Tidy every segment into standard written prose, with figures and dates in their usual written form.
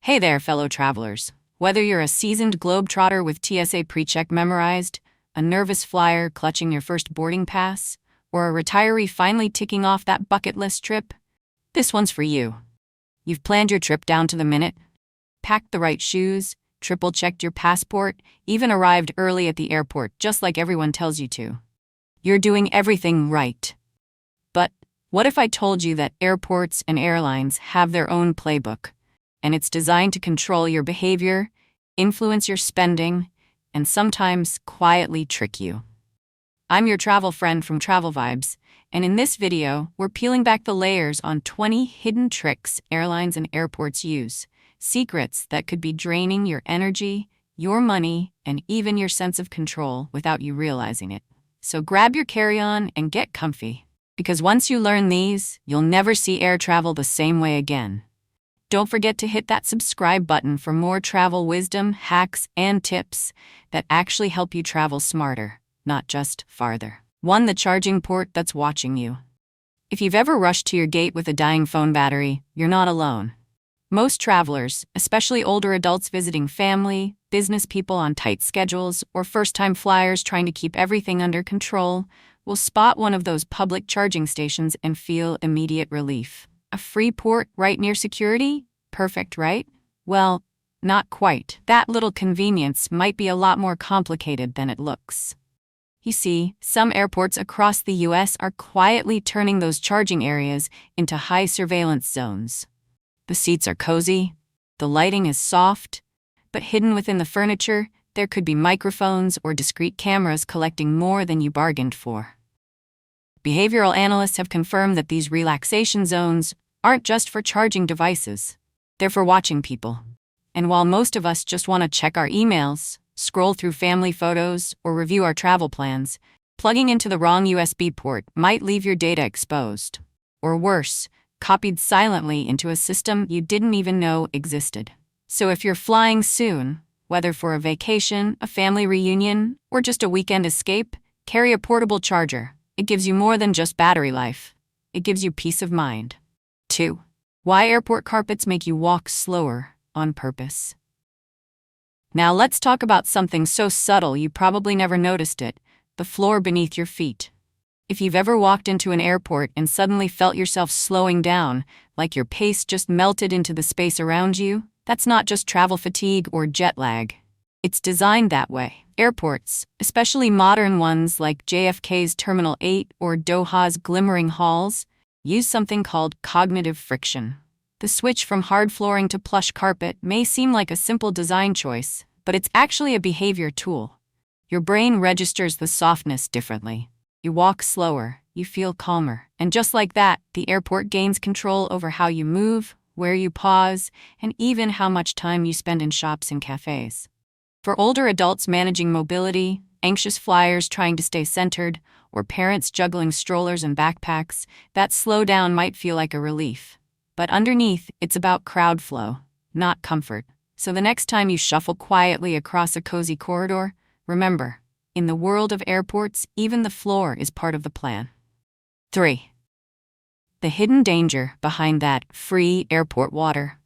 Hey there, fellow travelers. Whether you're a seasoned globetrotter with TSA pre-check memorized, a nervous flyer clutching your first boarding pass, or a retiree finally ticking off that bucket list trip, this one's for you. You've planned your trip down to the minute, packed the right shoes, triple-checked your passport, even arrived early at the airport just like everyone tells you to. You're doing everything right. But what if I told you that airports and airlines have their own playbook, and it's designed to control your behavior, influence your spending, and sometimes quietly trick you? I'm your travel friend from TravelVibes, and in this video, we're peeling back the layers on 20 hidden tricks airlines and airports use, secrets that could be draining your energy, your money, and even your sense of control without you realizing it. So grab your carry-on and get comfy, because once you learn these, you'll never see air travel the same way again. Don't forget to hit that subscribe button for more travel wisdom, hacks, and tips that actually help you travel smarter, not just farther. 1. The charging port that's watching you. If you've ever rushed to your gate with a dying phone battery, you're not alone. Most travelers, especially older adults visiting family, business people on tight schedules, or first-time flyers trying to keep everything under control, will spot one of those public charging stations and feel immediate relief. A free port right near security? Perfect, right? Well, not quite. That little convenience might be a lot more complicated than it looks. You see, some airports across the US are quietly turning those charging areas into high surveillance zones. The seats are cozy, the lighting is soft, but hidden within the furniture, there could be microphones or discreet cameras collecting more than you bargained for. Behavioral analysts have confirmed that these relaxation zones aren't just for charging devices. They're for watching people. And while most of us just want to check our emails, scroll through family photos, or review our travel plans, plugging into the wrong USB port might leave your data exposed. Or worse, copied silently into a system you didn't even know existed. So if you're flying soon, whether for a vacation, a family reunion, or just a weekend escape, carry a portable charger. It gives you more than just battery life. It gives you peace of mind. 2. Why airport carpets make you walk slower on purpose. Now let's talk about something so subtle you probably never noticed it: the floor beneath your feet. If you've ever walked into an airport and suddenly felt yourself slowing down, like your pace just melted into the space around you, that's not just travel fatigue or jet lag. It's designed that way. Airports, especially modern ones like JFK's Terminal 8 or Doha's glimmering halls, use something called cognitive friction. The switch from hard flooring to plush carpet may seem like a simple design choice, but it's actually a behavior tool. Your brain registers the softness differently. You walk slower, you feel calmer, and just like that, the airport gains control over how you move, where you pause, and even how much time you spend in shops and cafes. For older adults managing mobility, anxious flyers trying to stay centered, or parents juggling strollers and backpacks, that slowdown might feel like a relief. But underneath, it's about crowd flow, not comfort. So the next time you shuffle quietly across a cozy corridor, remember, in the world of airports, even the floor is part of the plan. 3. The hidden danger behind that free airport water.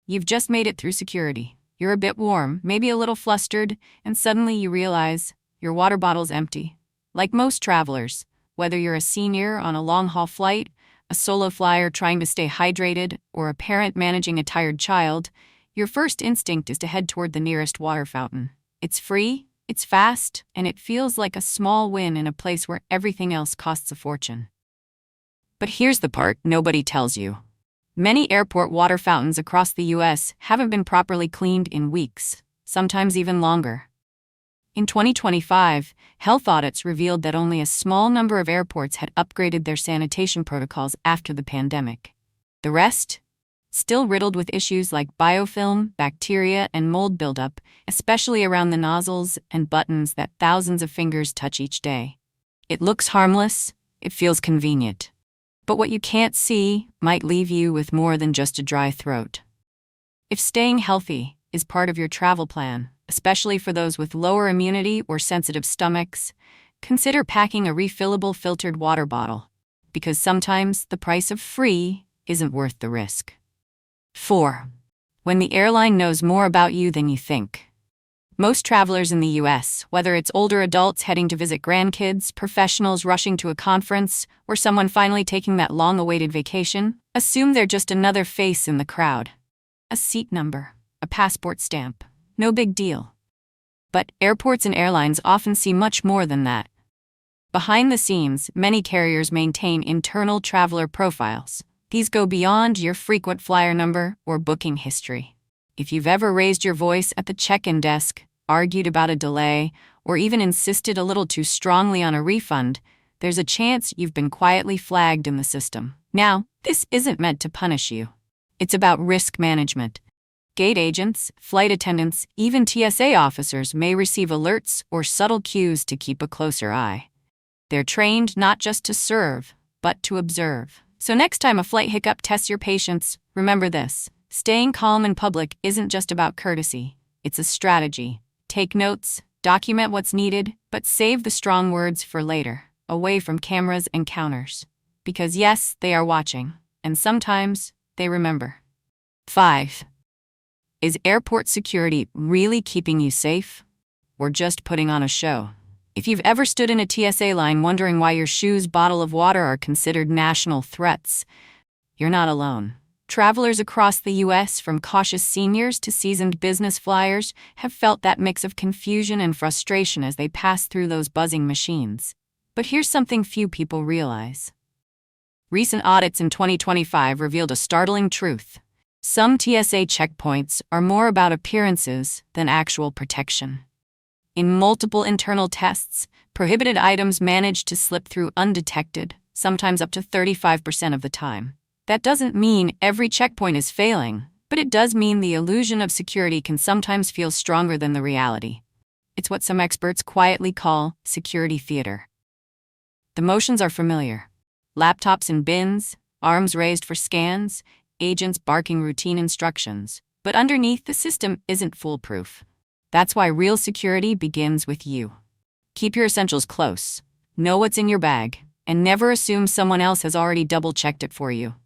You've just made it through security. You're a bit warm, maybe a little flustered, and suddenly you realize your water bottle's empty. Like most travelers, whether you're a senior on a long-haul flight, a solo flyer trying to stay hydrated, or a parent managing a tired child, your first instinct is to head toward the nearest water fountain. It's free, it's fast, and it feels like a small win in a place where everything else costs a fortune. But here's the part nobody tells you. Many airport water fountains across the US haven't been properly cleaned in weeks, sometimes even longer. In 2025, health audits revealed that only a small number of airports had upgraded their sanitation protocols after the pandemic. The rest? Still riddled with issues like biofilm, bacteria, and mold buildup, especially around the nozzles and buttons that thousands of fingers touch each day. It looks harmless, it feels convenient. But what you can't see might leave you with more than just a dry throat. If staying healthy is part of your travel plan, especially for those with lower immunity or sensitive stomachs, consider packing a refillable filtered water bottle, because sometimes the price of free isn't worth the risk. 4. when the airline knows more about you than you think. Most travelers in the US, whether it's older adults heading to visit grandkids, professionals rushing to a conference, or someone finally taking that long-awaited vacation, assume they're just another face in the crowd. A seat number, a passport stamp, no big deal. But airports and airlines often see much more than that. Behind the scenes, many carriers maintain internal traveler profiles. These go beyond your frequent flyer number or booking history. If you've ever raised your voice at the check-in desk, argued about a delay, or even insisted a little too strongly on a refund, there's a chance you've been quietly flagged in the system. Now, this isn't meant to punish you. It's about risk management. Gate agents, flight attendants, even TSA officers may receive alerts or subtle cues to keep a closer eye. They're trained not just to serve, but to observe. So next time a flight hiccup tests your patience, remember this. Staying calm in public isn't just about courtesy. It's a strategy. Take notes, document what's needed, but save the strong words for later, away from cameras and counters. Because yes, they are watching, and sometimes they remember. 5. Is airport security really keeping you safe? Or just putting on a show? If you've ever stood in a TSA line wondering why your shoes, bottle of water are considered national threats, you're not alone. Travelers across the U.S., from cautious seniors to seasoned business flyers, have felt that mix of confusion and frustration as they pass through those buzzing machines. But here's something few people realize. Recent audits in 2025 revealed a startling truth. Some TSA checkpoints are more about appearances than actual protection. In multiple internal tests, prohibited items managed to slip through undetected, sometimes up to 35% of the time. That doesn't mean every checkpoint is failing, but it does mean the illusion of security can sometimes feel stronger than the reality. It's what some experts quietly call security theater. The motions are familiar. Laptops in bins, arms raised for scans, agents barking routine instructions. But underneath, the system isn't foolproof. That's why real security begins with you. Keep your essentials close, know what's in your bag, and never assume someone else has already double-checked it for you.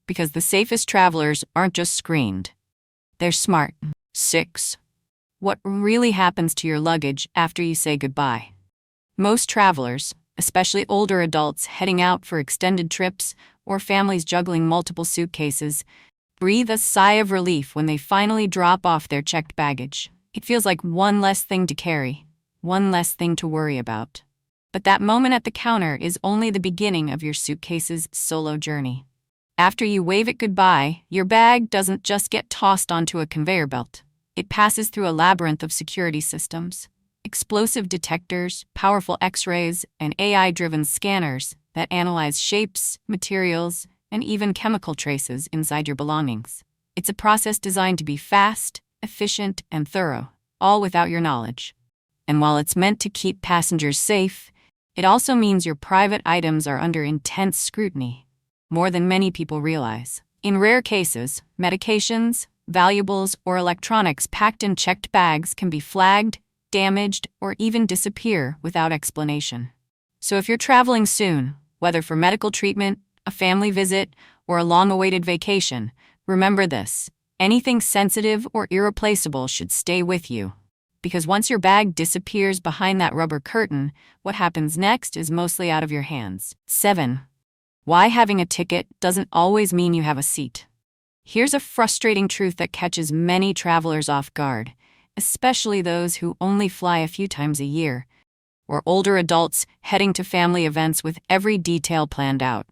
Because the safest travelers aren't just screened. They're smart. 6. What really happens to your luggage after you say goodbye? Most travelers, especially older adults heading out for extended trips or families juggling multiple suitcases, breathe a sigh of relief when they finally drop off their checked baggage. It feels like one less thing to carry, one less thing to worry about. But that moment at the counter is only the beginning of your suitcase's solo journey. After you wave it goodbye, your bag doesn't just get tossed onto a conveyor belt. It passes through a labyrinth of security systems, explosive detectors, powerful X-rays, and AI-driven scanners that analyze shapes, materials, and even chemical traces inside your belongings. It's a process designed to be fast, efficient, and thorough, all without your knowledge. And while it's meant to keep passengers safe, it also means your private items are under intense scrutiny, more than many people realize. In rare cases, medications, valuables, or electronics packed in checked bags can be flagged, damaged, or even disappear without explanation. So if you're traveling soon, whether for medical treatment, a family visit, or a long-awaited vacation, remember this. Anything sensitive or irreplaceable should stay with you. Because once your bag disappears behind that rubber curtain, what happens next is mostly out of your hands. 7. Why having a ticket doesn't always mean you have a seat. Here's a frustrating truth that catches many travelers off guard, especially those who only fly a few times a year, or older adults heading to family events with every detail planned out.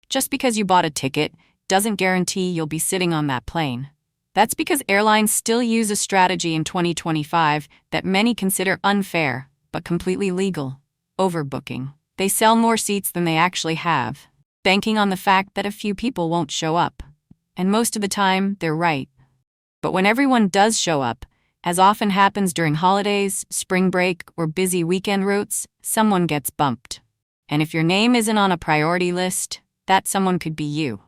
Just because you bought a ticket doesn't guarantee you'll be sitting on that plane. That's because airlines still use a strategy in 2025 that many consider unfair, but completely legal: overbooking. They sell more seats than they actually have, banking on the fact that a few people won't show up. And most of the time, they're right. But when everyone does show up, as often happens during holidays, spring break, or busy weekend routes, someone gets bumped. And if your name isn't on a priority list, that someone could be you.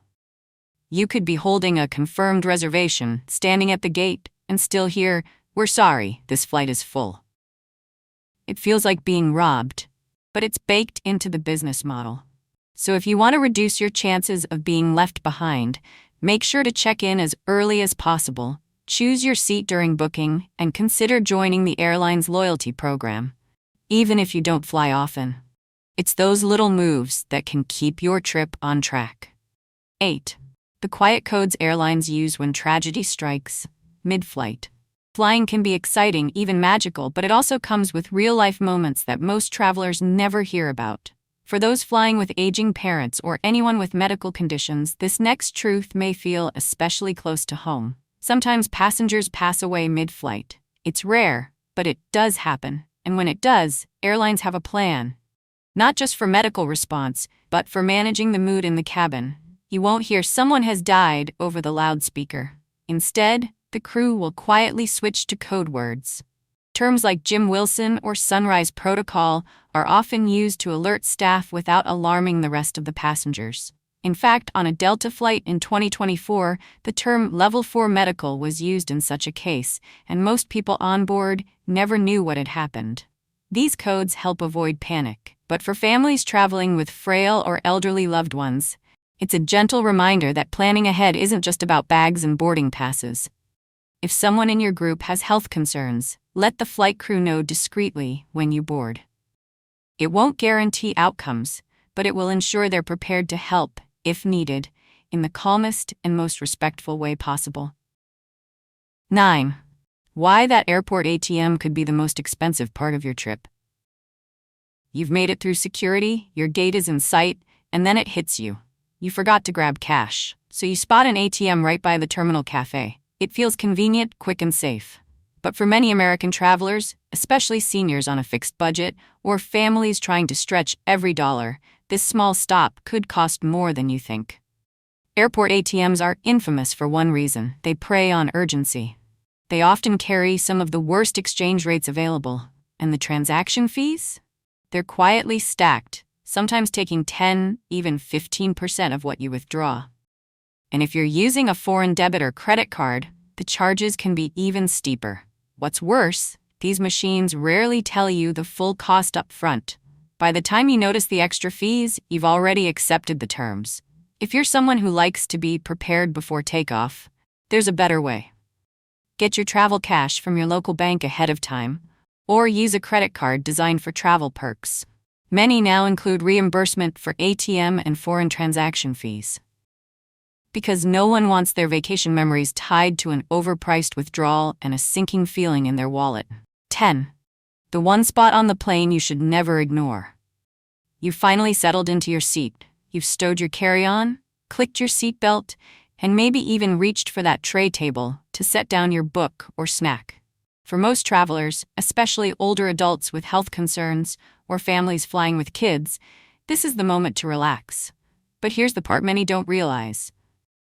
You could be holding a confirmed reservation, standing at the gate, and still hear, "We're sorry, this flight is full." It feels like being robbed, but it's baked into the business model. So if you want to reduce your chances of being left behind, make sure to check in as early as possible Choose your seat during booking and consider joining the airline's loyalty program, even if you don't fly often. It's those little moves that can keep your trip on track. 8. The quiet codes airlines use when tragedy strikes mid-flight. Flying can be exciting, even magical, but it also comes with real-life moments that most travelers never hear about. For those flying with aging parents or anyone with medical conditions, this next truth may feel especially close to home. Sometimes passengers pass away mid-flight. It's rare, but it does happen. And when it does, airlines have a plan. Not just for medical response, but for managing the mood in the cabin. You won't hear "someone has died" over the loudspeaker. Instead, the crew will quietly switch to code words. Terms like Jim Wilson or Sunrise Protocol are often used to alert staff without alarming the rest of the passengers. In fact, on a Delta flight in 2024, the term Level 4 Medical was used in such a case, and most people on board never knew what had happened. These codes help avoid panic, but for families traveling with frail or elderly loved ones, it's a gentle reminder that planning ahead isn't just about bags and boarding passes. If someone in your group has health concerns, let the flight crew know discreetly when you board. It won't guarantee outcomes, but it will ensure they're prepared to help, if needed, in the calmest and most respectful way possible. 9. Why that airport ATM could be the most expensive part of your trip. You've made it through security, your gate is in sight, and then it hits you. You forgot to grab cash, so you spot an ATM right by the terminal cafe. It feels convenient, quick, and safe. But for many American travelers, especially seniors on a fixed budget or families trying to stretch every dollar, this small stop could cost more than you think. Airport ATMs are infamous for one reason: they prey on urgency. They often carry some of the worst exchange rates available, and the transaction fees? They're quietly stacked, sometimes taking 10, even 15% of what you withdraw. And if you're using a foreign debit or credit card, the charges can be even steeper. What's worse, these machines rarely tell you the full cost up front. By the time you notice the extra fees, you've already accepted the terms. If you're someone who likes to be prepared before takeoff, there's a better way. Get your travel cash from your local bank ahead of time, or use a credit card designed for travel perks. Many now include reimbursement for ATM and foreign transaction fees. Because no one wants their vacation memories tied to an overpriced withdrawal and a sinking feeling in their wallet. 10. The one spot on the plane you should never ignore. You've finally settled into your seat. You've stowed your carry-on, clicked your seatbelt, and maybe even reached for that tray table to set down your book or snack. For most travelers, especially older adults with health concerns or families flying with kids, this is the moment to relax. But here's the part many don't realize.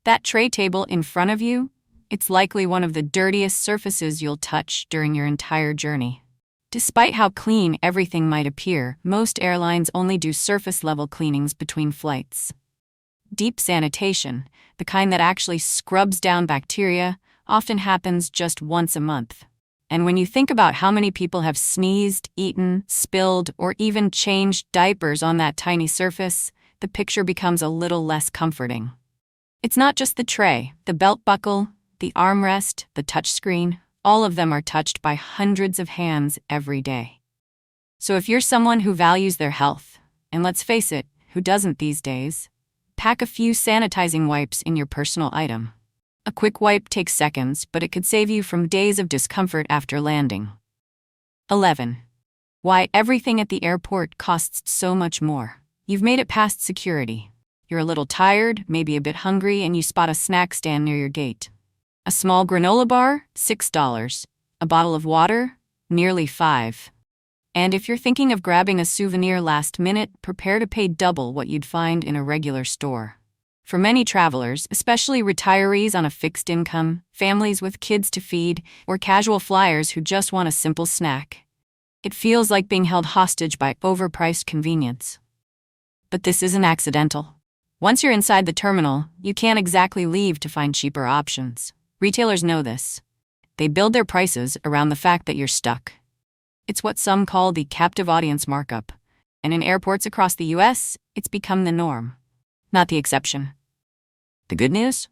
That tray table in front of you, it's likely one of the dirtiest surfaces you'll touch during your entire journey. Despite how clean everything might appear, most airlines only do surface-level cleanings between flights. Deep sanitation, the kind that actually scrubs down bacteria, often happens just once a month. And when you think about how many people have sneezed, eaten, spilled, or even changed diapers on that tiny surface, the picture becomes a little less comforting. It's not just the tray, the belt buckle, the armrest, the touchscreen, all of them are touched by hundreds of hands every day. So if you're someone who values their health, and let's face it, who doesn't these days, pack a few sanitizing wipes in your personal item. A quick wipe takes seconds, but it could save you from days of discomfort after landing. 11. Why everything at the airport costs so much more. You've made it past security. You're a little tired, maybe a bit hungry, and you spot a snack stand near your gate. A small granola bar, $6. A bottle of water, nearly $5. And if you're thinking of grabbing a souvenir last minute, prepare to pay double what you'd find in a regular store. For many travelers, especially retirees on a fixed income, families with kids to feed, or casual flyers who just want a simple snack, it feels like being held hostage by overpriced convenience. But this isn't accidental. Once you're inside the terminal, you can't exactly leave to find cheaper options. Retailers know this. They build their prices around the fact that you're stuck. It's what some call the captive audience markup, and in airports across the US, it's become the norm, not the exception. The good news?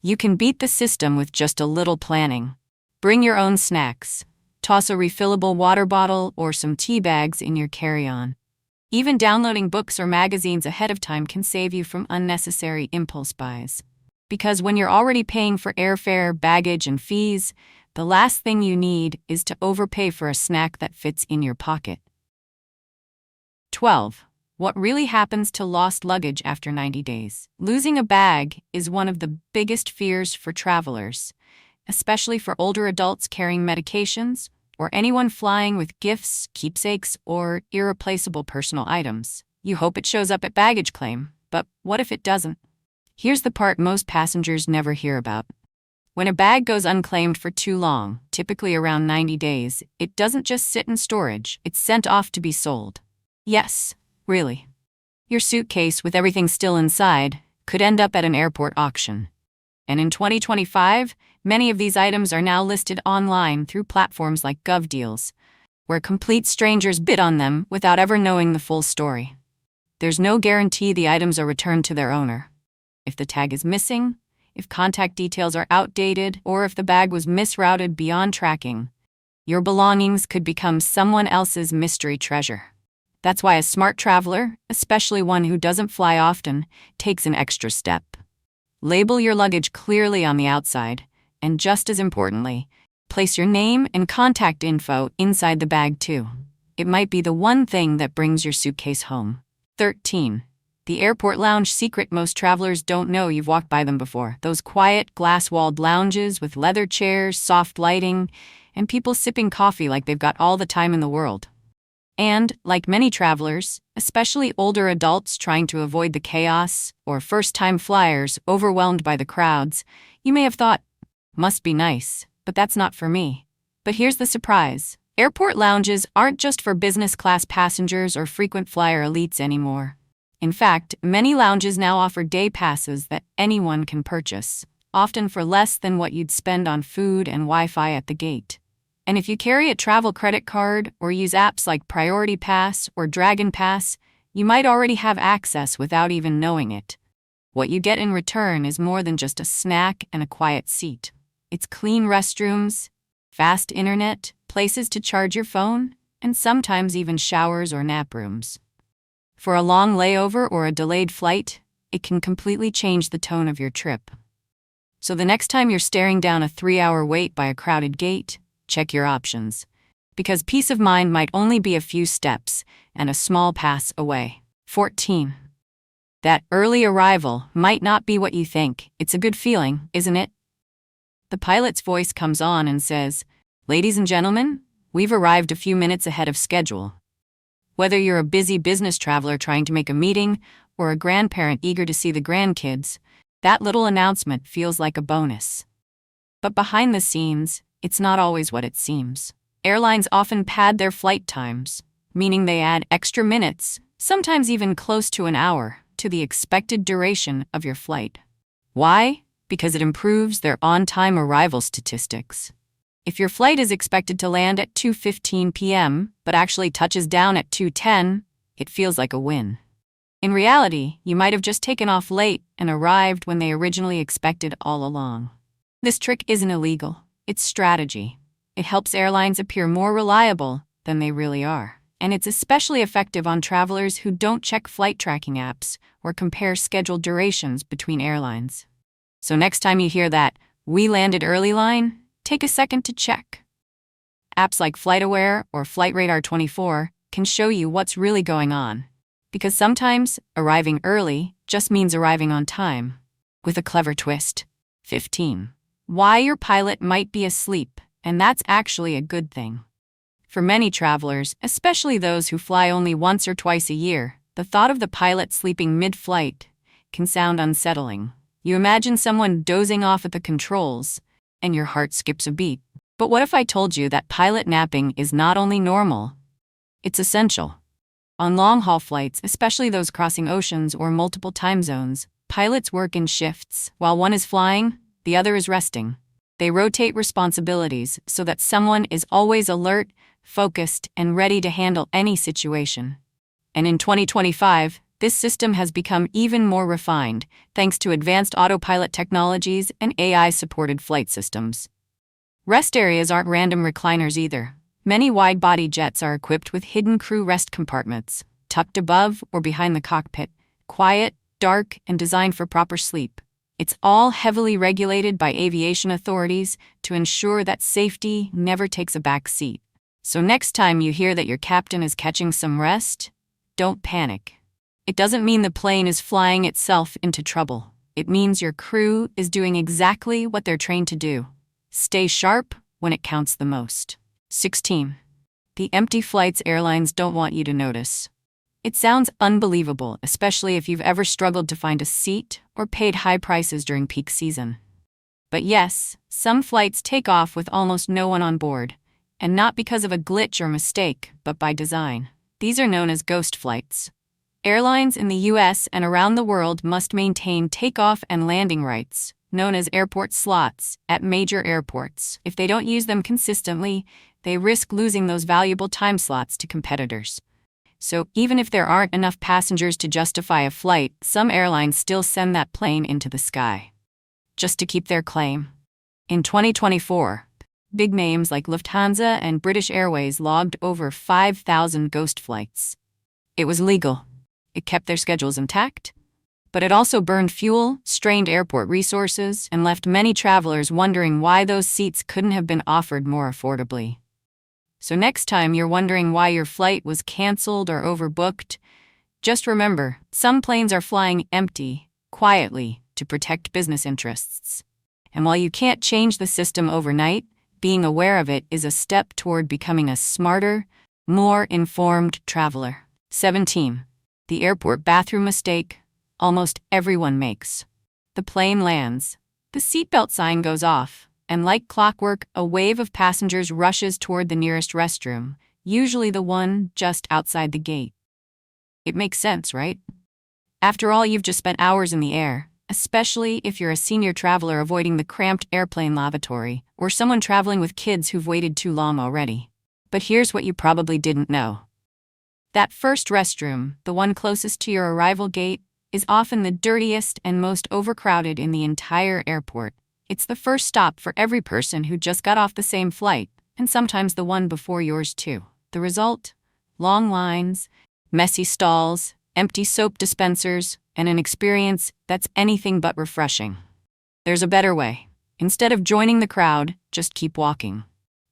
You can beat the system with just a little planning. Bring your own snacks. Toss a refillable water bottle or some tea bags in your carry-on. Even downloading books or magazines ahead of time can save you from unnecessary impulse buys. Because when you're already paying for airfare, baggage, and fees, the last thing you need is to overpay for a snack that fits in your pocket. 12. What really happens to lost luggage after 90 days? Losing a bag is one of the biggest fears for travelers, especially for older adults carrying medications or anyone flying with gifts, keepsakes, or irreplaceable personal items. You hope it shows up at baggage claim, but what if it doesn't? Here's the part most passengers never hear about. When a bag goes unclaimed for too long, typically around 90 days, it doesn't just sit in storage, it's sent off to be sold. Yes, really. Your suitcase with everything still inside could end up at an airport auction. And in 2025, many of these items are now listed online through platforms like GovDeals, where complete strangers bid on them without ever knowing the full story. There's no guarantee the items are returned to their owner. If the tag is missing, if contact details are outdated, or if the bag was misrouted beyond tracking, your belongings could become someone else's mystery treasure. That's why a smart traveler, especially one who doesn't fly often, takes an extra step. Label your luggage clearly on the outside, and just as importantly, place your name and contact info inside the bag too. It might be the one thing that brings your suitcase home. 13. The airport lounge secret most travelers don't know. You've walked by them before. Those quiet, glass-walled lounges with leather chairs, soft lighting, and people sipping coffee like they've got all the time in the world. And, like many travelers, especially older adults trying to avoid the chaos, or first-time flyers overwhelmed by the crowds, you may have thought, must be nice, but that's not for me. But here's the surprise. Airport lounges aren't just for business class passengers or frequent flyer elites anymore. In fact, many lounges now offer day passes that anyone can purchase, often for less than what you'd spend on food and Wi-Fi at the gate. And if you carry a travel credit card or use apps like Priority Pass or Dragon Pass, you might already have access without even knowing it. What you get in return is more than just a snack and a quiet seat. It's clean restrooms, fast internet, places to charge your phone, and sometimes even showers or nap rooms. For a long layover or a delayed flight, it can completely change the tone of your trip. So the next time you're staring down a 3-hour wait by a crowded gate, check your options, because peace of mind might only be a few steps and a small pass away. 14. That early arrival might not be what you think. It's a good feeling, isn't it? The pilot's voice comes on and says, "Ladies and gentlemen, we've arrived a few minutes ahead of schedule." Whether you're a busy business traveler trying to make a meeting or a grandparent eager to see the grandkids, that little announcement feels like a bonus. But behind the scenes, it's not always what it seems. Airlines often pad their flight times, meaning they add extra minutes, sometimes even close to an hour, to the expected duration of your flight. Why? Because it improves their on-time arrival statistics. If your flight is expected to land at 2:15 p.m., but actually touches down at 2:10, it feels like a win. In reality, you might have just taken off late and arrived when they originally expected all along. This trick isn't illegal. It's strategy. It helps airlines appear more reliable than they really are. And it's especially effective on travelers who don't check flight tracking apps or compare scheduled durations between airlines. So next time you hear that "we landed early" line, take a second to check. Apps like FlightAware or FlightRadar24 can show you what's really going on. Because sometimes arriving early just means arriving on time, with a clever twist. 15. Why your pilot might be asleep, and that's actually a good thing. For many travelers, especially those who fly only once or twice a year, the thought of the pilot sleeping mid-flight can sound unsettling. You imagine someone dozing off at the controls, and your heart skips a beat. But what if I told you that pilot napping is not only normal, it's essential? On long-haul flights, especially those crossing oceans or multiple time zones, pilots work in shifts. While one is flying, the other is resting. They rotate responsibilities so that someone is always alert, focused, and ready to handle any situation. And in 2025, This system has become even more refined thanks to advanced autopilot technologies and AI-supported flight systems. Rest areas aren't random recliners either. Many wide-body jets are equipped with hidden crew rest compartments, tucked above or behind the cockpit, quiet, dark, and designed for proper sleep. It's all heavily regulated by aviation authorities to ensure that safety never takes a back seat. So next time you hear that your captain is catching some rest, don't panic. It doesn't mean the plane is flying itself into trouble. It means your crew is doing exactly what they're trained to do. Stay sharp when it counts the most. 16. The empty flights airlines don't want you to notice. It sounds unbelievable, especially if you've ever struggled to find a seat or paid high prices during peak season. But yes, some flights take off with almost no one on board, and not because of a glitch or mistake, but by design. These are known as ghost flights. Airlines in the US and around the world must maintain takeoff and landing rights, known as airport slots, at major airports. If they don't use them consistently, they risk losing those valuable time slots to competitors. So even if there aren't enough passengers to justify a flight, some airlines still send that plane into the sky, just to keep their claim. In 2024, big names like Lufthansa and British Airways logged over 5,000 ghost flights. It was legal. It kept their schedules intact, but it also burned fuel, strained airport resources, and left many travelers wondering why those seats couldn't have been offered more affordably. So next time you're wondering why your flight was canceled or overbooked, just remember, some planes are flying empty, quietly, to protect business interests. And while you can't change the system overnight, being aware of it is a step toward becoming a smarter, more informed traveler. 17. The airport bathroom mistake almost everyone makes. The plane lands, the seatbelt sign goes off, and like clockwork, a wave of passengers rushes toward the nearest restroom, usually the one just outside the gate. It makes sense, right? After all, you've just spent hours in the air, especially if you're a senior traveler avoiding the cramped airplane lavatory, or someone traveling with kids who've waited too long already. But here's what you probably didn't know. That first restroom, the one closest to your arrival gate, is often the dirtiest and most overcrowded in the entire airport. It's the first stop for every person who just got off the same flight, and sometimes the one before yours too. The result? Long lines, messy stalls, empty soap dispensers, and an experience that's anything but refreshing. There's a better way. Instead of joining the crowd, just keep walking.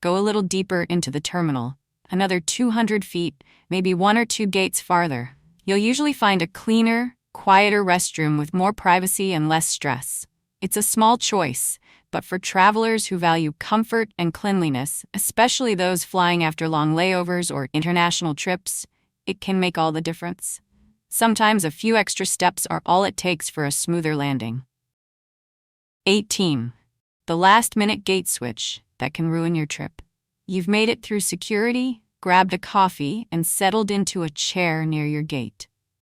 Go a little deeper into the terminal, another 200 feet, maybe one or two gates farther. You'll usually find a cleaner, quieter restroom with more privacy and less stress. It's a small choice, but for travelers who value comfort and cleanliness, especially those flying after long layovers or international trips, it can make all the difference. Sometimes a few extra steps are all it takes for a smoother landing. 18. The last-minute gate switch that can ruin your trip. You've made it through security, grabbed a coffee, and settled into a chair near your gate.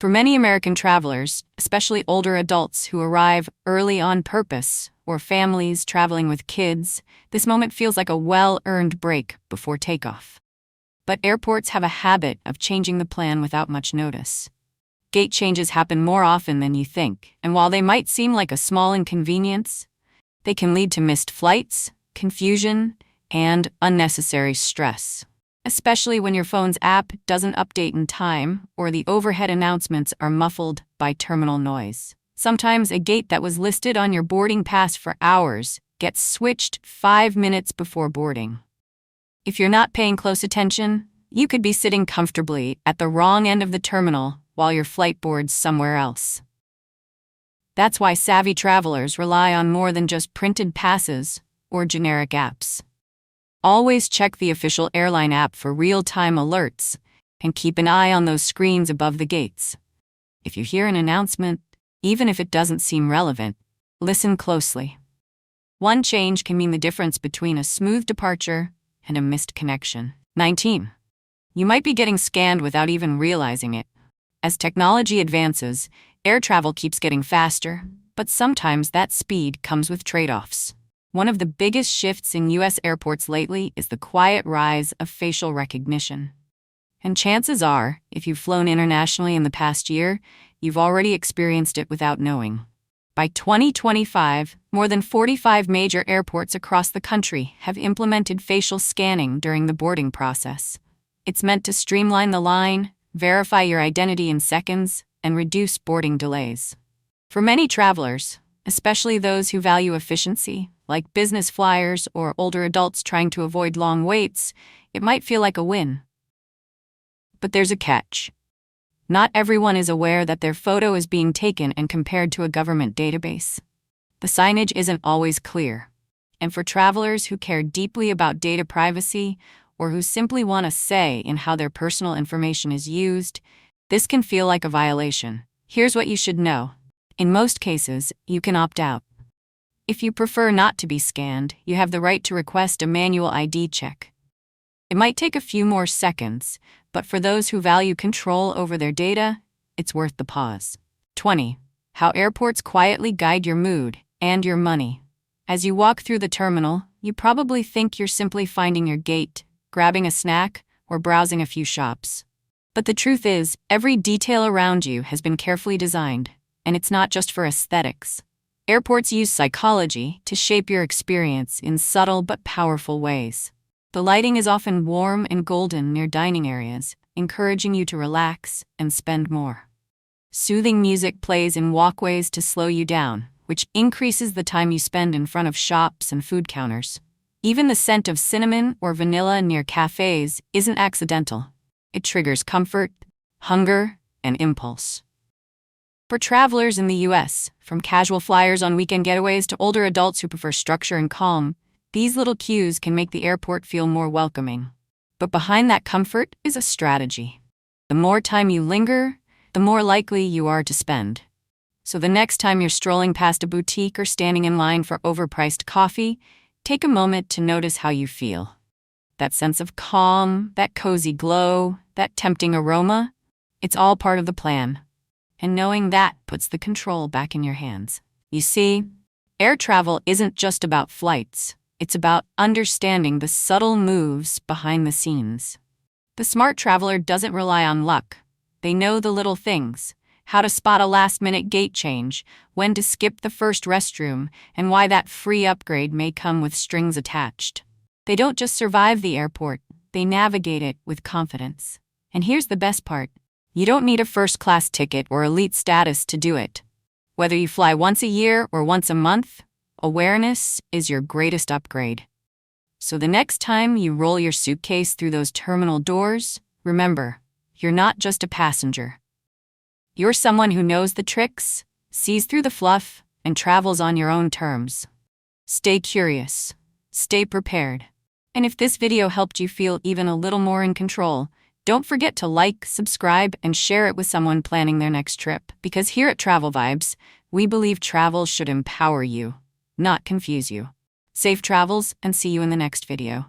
For many American travelers, especially older adults who arrive early on purpose, or families traveling with kids, this moment feels like a well-earned break before takeoff. But airports have a habit of changing the plan without much notice. Gate changes happen more often than you think, and while they might seem like a small inconvenience, they can lead to missed flights, confusion, and unnecessary stress. Especially when your phone's app doesn't update in time or the overhead announcements are muffled by terminal noise. Sometimes a gate that was listed on your boarding pass for hours gets switched 5 minutes before boarding. If you're not paying close attention, you could be sitting comfortably at the wrong end of the terminal while your flight boards somewhere else. That's why savvy travelers rely on more than just printed passes or generic apps. Always check the official airline app for real-time alerts and keep an eye on those screens above the gates. If you hear an announcement, even if it doesn't seem relevant, listen closely. One change can mean the difference between a smooth departure and a missed connection. 19. You might be getting scanned without even realizing it. As technology advances, air travel keeps getting faster, but sometimes that speed comes with trade-offs. One of the biggest shifts in U.S. airports lately is the quiet rise of facial recognition. And chances are, if you've flown internationally in the past year, you've already experienced it without knowing. By 2025, more than 45 major airports across the country have implemented facial scanning during the boarding process. It's meant to streamline the line, verify your identity in seconds, and reduce boarding delays. For many travelers, especially those who value efficiency, like business flyers or older adults trying to avoid long waits, it might feel like a win. But there's a catch. Not everyone is aware that their photo is being taken and compared to a government database. The signage isn't always clear. And for travelers who care deeply about data privacy or who simply want a say in how their personal information is used, this can feel like a violation. Here's what you should know. In most cases, you can opt out. If you prefer not to be scanned, you have the right to request a manual ID check. It might take a few more seconds, but for those who value control over their data, it's worth the pause. 20. How airports quietly guide your mood and your money. As you walk through the terminal, you probably think you're simply finding your gate, grabbing a snack, or browsing a few shops. But the truth is, every detail around you has been carefully designed, and it's not just for aesthetics. Airports use psychology to shape your experience in subtle but powerful ways. The lighting is often warm and golden near dining areas, encouraging you to relax and spend more. Soothing music plays in walkways to slow you down, which increases the time you spend in front of shops and food counters. Even the scent of cinnamon or vanilla near cafes isn't accidental. It triggers comfort, hunger, and impulse. For travelers in the U.S., from casual flyers on weekend getaways to older adults who prefer structure and calm, these little cues can make the airport feel more welcoming. But behind that comfort is a strategy. The more time you linger, the more likely you are to spend. So the next time you're strolling past a boutique or standing in line for overpriced coffee, take a moment to notice how you feel. That sense of calm, that cozy glow, that tempting aroma, it's all part of the plan. And knowing that puts the control back in your hands. You see, air travel isn't just about flights. It's about understanding the subtle moves behind the scenes. The smart traveler doesn't rely on luck. They know the little things, how to spot a last-minute gate change, when to skip the first restroom, and why that free upgrade may come with strings attached. They don't just survive the airport, they navigate it with confidence. And here's the best part. You don't need a first-class ticket or elite status to do it. Whether you fly once a year or once a month, awareness is your greatest upgrade. So the next time you roll your suitcase through those terminal doors, remember, you're not just a passenger. You're someone who knows the tricks, sees through the fluff, and travels on your own terms. Stay curious. Stay prepared. And if this video helped you feel even a little more in control, don't forget to like, subscribe, and share it with someone planning their next trip. Because here at TravelVibes, we believe travel should empower you, not confuse you. Safe travels, and see you in the next video.